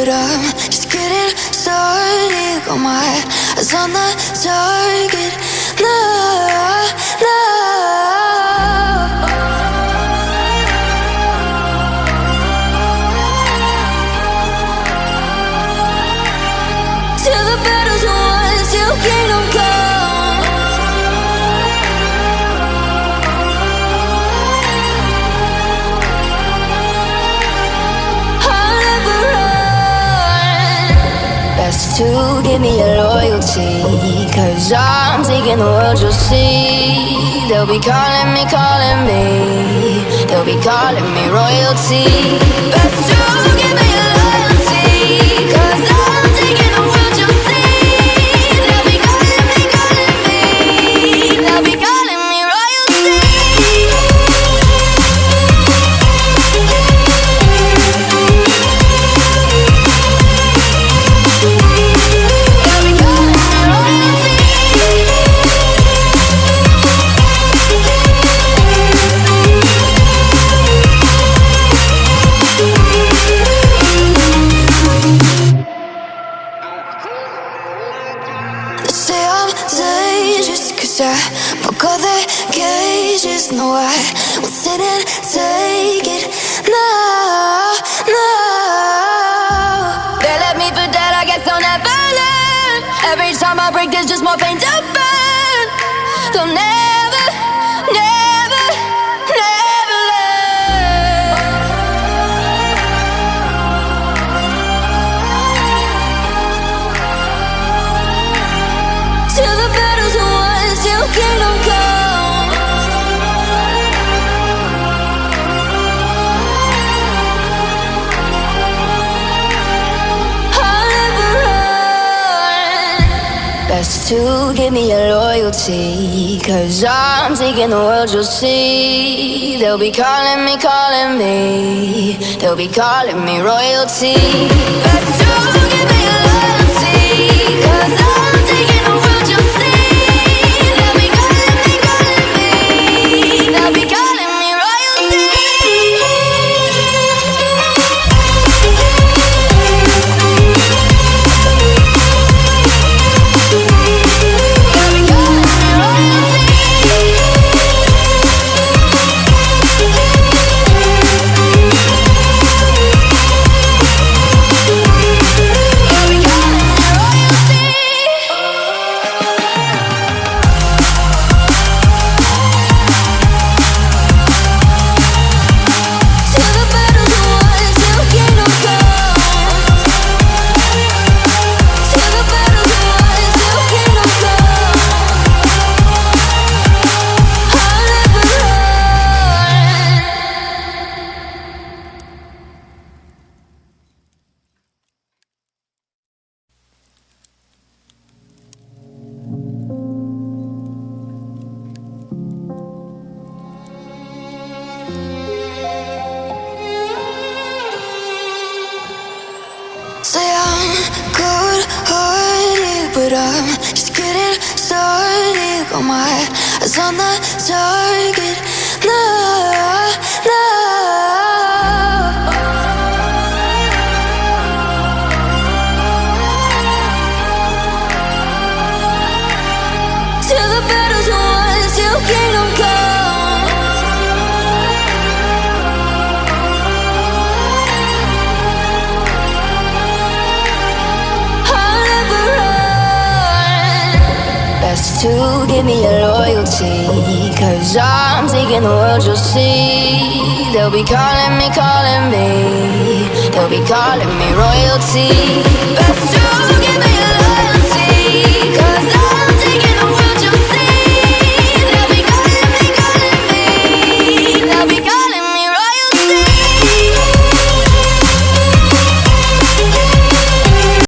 but I'm just getting started. Got my eyes on the target. No, no. Till the battle's won, till kingdom come. I'll never run. Best to give me your loyalty, 'cause I'm taking the world, you'll see. They'll be calling me, calling me. They'll be calling me royalty. Best to give me your loyalty, 'cause I'm taking the world, you'll see. They'll be calling me, calling me. They'll be calling me royalty. They'll be calling me royalty. They say I'm dangerous 'cause I broke all their cages. No, I won't sit and take it. No, no. They left me for dead, I guess I'll never learn. Every time I break, there's just more pain to burn. They'll never, never, never learn. Till the battle's won, till kingdom come. I'll never run. Best to give me your loyalty, 'cause I'm taking the world, you'll see. They'll be calling me, calling me. They'll be calling me royalty. Best to give me your loyalty, 'cause I'm taking the world, you'll see. They'll be calling me, calling me. They'll be calling me royalty. They'll be calling me royalty. They'll be calling me royalty. Till the battle's won, till kingdom come. Till the battle's won, till kingdom come. I'll never run. Say I'm good-hearted, but I'm just getting started. Got my eyes on the target. No, no. Till the battle's won, till kingdom come. I'll never run. Best to give me your loyalty, 'cause I'm taking the world, you'll see. They'll be calling me, calling me. They'll be calling me royalty. Best to